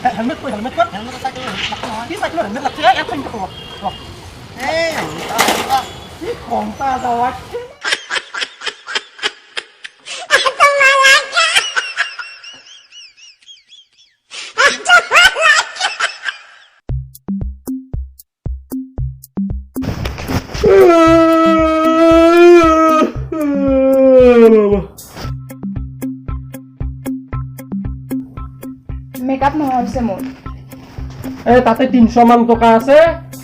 helmet kok helmet cycle কি cycle helmet লাগছে এক মিনিট কর এই কি কোনটা দাও মেকআপ নহৈছে মোৰ তাতে 300 মান টকা আছে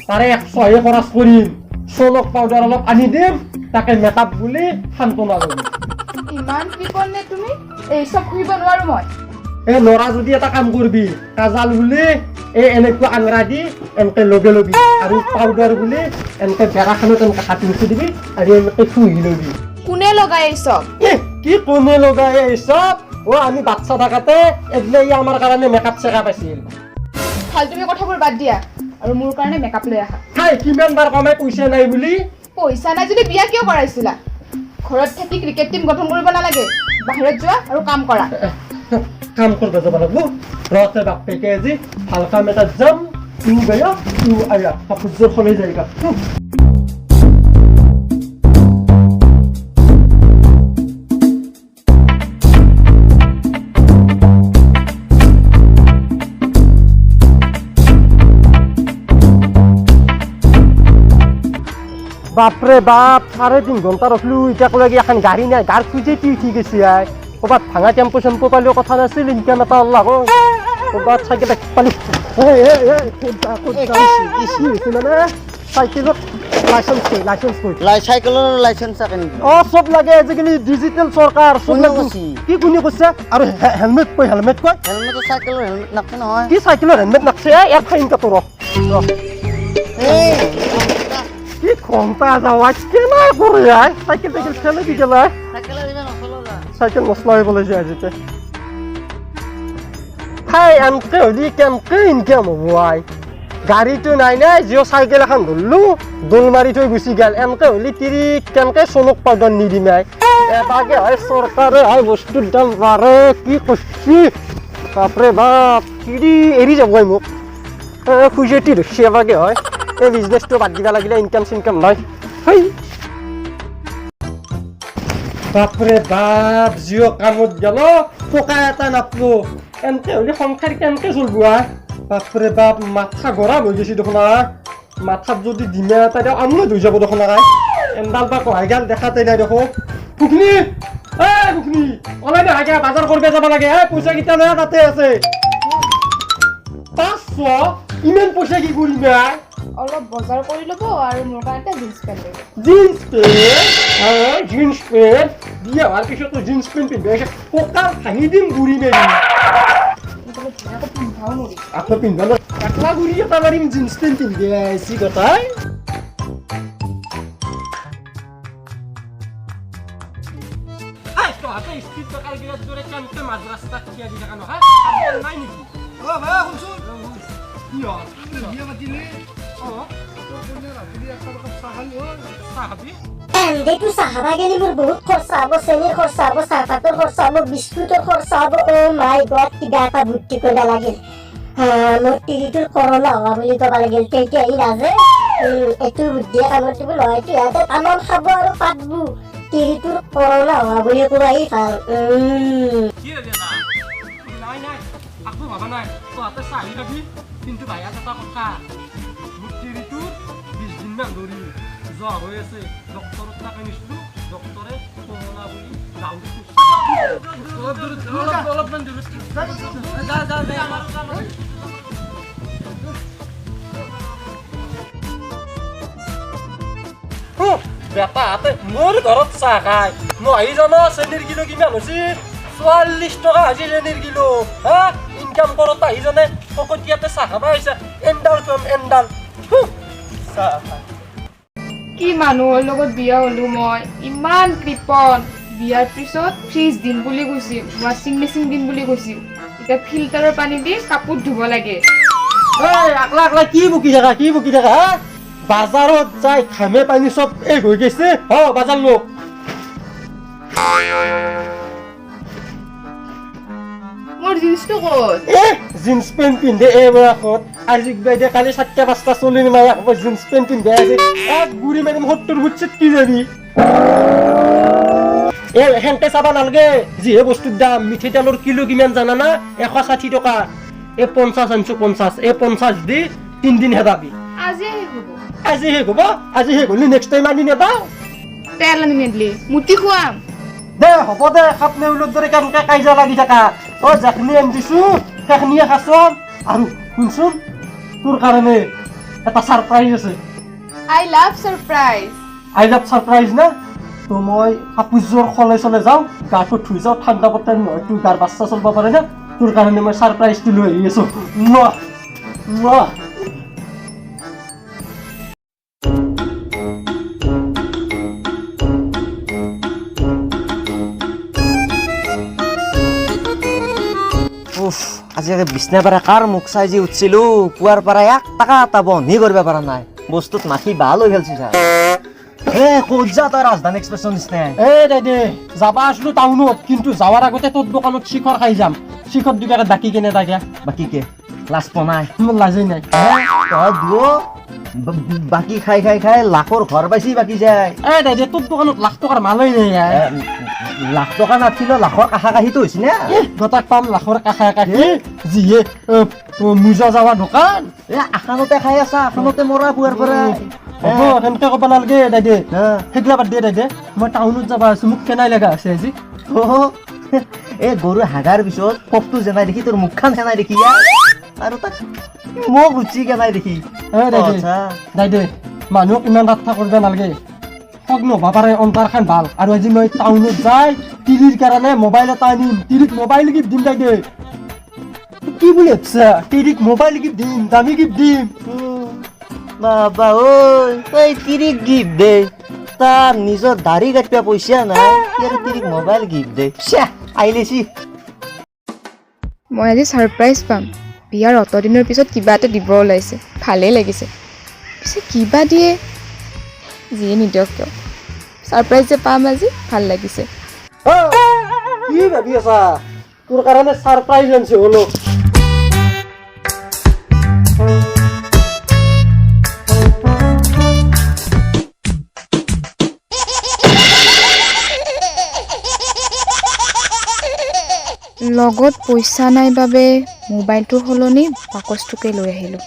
তাৰে 100 হে খৰচ কৰিম সোনক পাউডাৰ অলপ আনি দিম তাকে মেকআপ বুলি শান্তনা কৰিম ইমান কি কৰনে তুমি এই সব খুইব নোৱাৰো মই নৰা যদি এটা কাম কৰবি কাজাল বুলি এনেকুৱা আংৰা দি এনেকে লগে লবি আৰু পাউডাৰ বুলি এনেকে বেৰাখনত এনেকে কাটি উঠি দিবি আৰু এনেকে খুহি লবি কোনে লগাই এই সব কি কোনে লগাই এই সব আমি বাচ্চা থাকাতে এগলাই আমাৰ কাৰণে মেকআপ চেকআপ আছিল ফালতুমি কথাবোৰ বাদ দিয়া আৰু মোৰ কাৰণে মেকআপ লৈ আহা হাই কিমান বাৰ কমাই পইচা নাই বুলি পইচা নাই যদি বিয়া কিয় কৰাইছিলা ঘৰত থাকি ক্ৰিকেট টিম গঠন কৰিব নালাগে বাহিৰত যোৱা আৰু কাম কৰা কাম কৰিব যাব লাগিব ৰতে বাপেকে আজি ভাল কাম এটা যাম তুমি গয়া তুমি আয়া কাপোৰযোৰ সলাই যায়গা বাপরে বাপ 3.5 ঘন্টা রখলু ইটাকলাগি এখন গাড়ি নাই গাড় খুঁজে ঠিক আছে কবাত ভাঙা টেম্পো চেম্পো পালিও কথা নাছিল ইনকাম এটা আল্লাহ কবাত সাইকেল পালি মানে সাইকেলত লাইসেন্স সব লাগে আজিকালি ডিজিটেল চৰকাৰ কি কোনে কৈছে আৰু হেলমেট কয় চাইকেলৰ হেলমেট নাকে নহয় কি চাইকেলৰ হেলমেট নাকছে ইয়াৰ ফাইন কাটো কি ঘন্টা যাওয়া কেনা করে সাইকেল ঠেলে দি গেল সাইকেল মশলা হয়ে বলে যায় যেতে হাই এনকে হলি কেনকে ইনকাম হব গাড়িটো নাই নাই জিও সাইকেল এখন ধরলু দোল মারি থৈ গুচি গেল এনকে হলি তিরি কেনকে সোনক পাউডার নিদিম এটাকে হয় সরকারে হয় বস্তুর দাম বাড়ে কি করছি বাপরে বাপ তিরি এরি যাব মোক খুঁজে টি ধরছি এবাকে হয় এই বিজনেসটো বাদ দিবা লাগিলে ইনকাম সিনকাম নাই হেই বাপরে বাপ জিও কামত গেল টকা এটা নাপলো এনকে হলে সংসার কেনকে চলবো বাপরে বাপ মাথা গরম হয়ে গেছি দেখোন মাথাত যদি ডিমে এটা দিও আমলে ধুই যাব দেখোন এন্দাল বা কহাই গেল দেখাতে নাই দেখো কুকনি কুকনি ওলাই না আগে বাজার করবে যাব লাগে পয়সা কিটা লয়া তাতে আছে 500 ইমান পয়সা কি করিম অলপ বজাৰ কৰি লব আৰু মোৰ কাৰণে জিন্স পেন্ট লব জিন্স পেন্ট দিয়া আর কিছু তো জিন্স পেন্ট পিনবে পোকার ভাঙি দিম গুড়ি মেরি আপনি পিনবে একলা গুড়ি এটা মারিম জিন্স পেন্ট পিনবে আইসি কথাই আপনি স্পিড টাকার গিলাস ধরে কেমতে মাঝ রাস্তা খিয়া দি দেখানো হ্যাঁ নাই নাকি ও ভাই শুনছুন কি হয় বিয়া মাতিলে দেখো চাহাবা গেলি মোৰ বহুত খৰচা হ'ব চেনিৰ খৰচা হ'ব চাহপাতৰ খৰচা হ'ব বিস্কুটৰ খৰচা হ'ব ও মাই গড কিবা এটা বুদ্ধি কৰিব লাগিল মোৰ তিৰিটোৰ কৰোণা হোৱা বুলি ক'ব লাগিল তেতিয়া ই নাজে এইটো বুদ্ধিয়ে কামত দিব নহয় ইয়াতে তামোল খাব আৰু পাতব তিৰিটোৰ কৰোণা হোৱা বুলি ক'ব আহি ভাল নাই নাই আকো ভাবা নাই তহঁতে চাহি যাবি কিন্তু ভাইয়া এটা কথা তিৰিটোৰ 20 দিন মান ধৰি জ্বৰ হৈ আছে ডক্টৰৰ তাকে নিছিলো ডক্টৰে কৰোণা বুলি ডাউট অলপমান দূৰত বেটা হাতে মোৰ ঘৰত চাহ খাই মই আহি জানো চেনীৰ কিলো কিমান হৈছে 44 টকা আজি চেনীৰ কিলো হা ইনকাম কৰোঁতে আহি জানে ফকতীয়াতে চাহ খাব আহিছে এণ্ডাল কম এণ্ডাল কি মানুহৰ লগত বিয়া হলো মই ইমান কৃপণ বিয়াৰ পিছত ফ্ৰিজ দিন বুলি কৈছিল ৱাশ্বিং মেচিন দিন বুলি কৈছিল এতিয়া ফিল্টাৰৰ পানী দি কাপোৰ ধুব লাগে আকলা আকলা কি বুকি থাকা বাজাৰত যাই খামে পানী চব এক হৈ গৈছে বাজাৰ লোক মোৰ জিন্সটো ক'ত জিন্স পেণ্ট পিন্ধে এই বয়সত আজি বাইদে কালি 4-5টা চলিৰ মায়া হ'ব জিন্স পেণ্ট পিন্ধে আছে এক গুৰি মাৰিম 70 ফুট চিট কি যাবি সেনকে চাবা নালগে যিহে বস্তুৰ দাম মিঠাই তেলৰ কিলো কিমান জানা না 160 টকা 50 আনছো 50 50 দি 3 দিন হেদাবি আজি হ'ব আজি হে হ'ব আজি হে গলি নেক্সট টাইম আনি নেবা তেল আনি নেদলি মুটি খুৱাম দে হ'ব দে খাপ নেউলৰ দৰে কেনেকে কাইজা লাগি থাকা যাকনি আনি দিছো সেইখিনিয়ে খাচোন আৰু শুনচোন তোৰ কাৰণে এটা ছাৰপ্ৰাইজ আছে I love surprise I love surprise না তো মই কাপোৰযোৰ সলাই চলে যাওঁ গাটো ধুই যাওঁ ঠাণ্ডা বতৰ নহয় তোৰ গাৰ বাচ্চা চলিব পাৰে না তোৰ কাৰণে মই ছাৰপ্ৰাইজটো লৈ আহি আছো উফ আজি বিছনা পৰা কাৰ মুখ চাই যি উঠিছিলো পুৱাৰ পৰা 1 টকা এটা বন্ধি কৰিব পৰা নাই বস্তুত মাখি ভাল হৈ গেলছি ছাৰ ক'ত যা তই ৰাজধানী এক্সপ্ৰেছৰ নিচিনা দাদে যাবা আছিলো টাউনত কিন্তু যাৱাৰ আগতে তোৰ দোকানত শিখৰ খাই যাম শিখৰ দুটাকে বাকী কেনে থাকে বাকী কে লাজ পনাই মোৰ লাজেই নাই তই দুও বাকী খাই খাই খাই লাখৰ ঘৰ পাইছি বাকী যায় দাদে তোৰ দোকানত লাখ টকাৰ মালই নাই লাখ টকা নাছিল লাখৰ কাষা কাষিটো হৈছে নে গোটাক পাম লাখৰ কাষে কাষে যিয়ে মোজা যাৱা দোকান আখানতে খাই আছা আখানতে মৰা পুৱাৰ পৰা হ'ব সেনেকে ক'ব নালাগে দাদে সেইগিলা বাদ দে দাদে মই টাউনত যাবা আছো মোক কেনাই লগা আছে আজি এই গৰু হাগাৰ পিছত পপটো জেনাই দেখি তোৰ মুখখন সেনাই দেখি আৰু তাক মোক উচি কেনাই দেখি দাদে মানুহক ইমান ৰাত্তা কৰিব নালাগে সগ নহবা পাৰে অন্তৰখন ভাল আৰু আজি মই টাউনত যাই টিভিৰ কাৰণে মোবাইল এটা আনিম টিভিত মোবাইল গিফ্ট দিম দাদে কি বুলি ভাবছা টিভিত মোবাইল গিফ্ট দিম দামী গিফ্ট দিম বাবা ঐ তই তিৰিক গিফ্ট দে তাৰ নিজৰ দাড়ি কাটিবা পইচা নাই আৰু তিৰিক মোবাইল গিফ্ট দে আহিলেছি মই আজি ছাৰপ্ৰাইজ পাম বিয়াৰ অতদিনৰ পিছত কিবা এটা দিব ওলাইছে ভালেই লাগিছে পিছে কিবা দিয়ে যিয়ে নিদিয়ক কিয় ছাৰপ্ৰাইজ যে পাম আজি ভাল লাগিছে কি ভাবি আছা তোৰ কাৰণে ছাৰপ্ৰাইজ আনিছে হলো লগত পইচা নাই বাবে মোবাইলটোৰ সলনি বাকচটোকে লৈ আহিলোঁ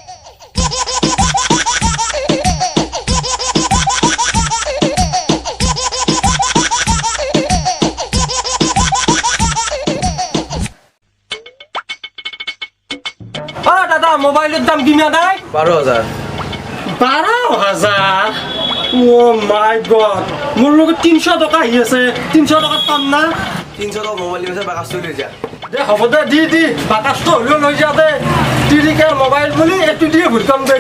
দাদা মোবাইলের দাম কিনা দেয় 12,000 12,000 ও মাই গড মোর লোক 300 টাকা আহি আছে 300 টাকা পাম না 300 টাকা মোবাইল দিছে বাকাস চলে যা দে হ'ব দে দি বাকাসটো হলেও লৈ যা দে তিৰিকে মোবাইল বুলি এইটো দিয়ে ভুলকাম দে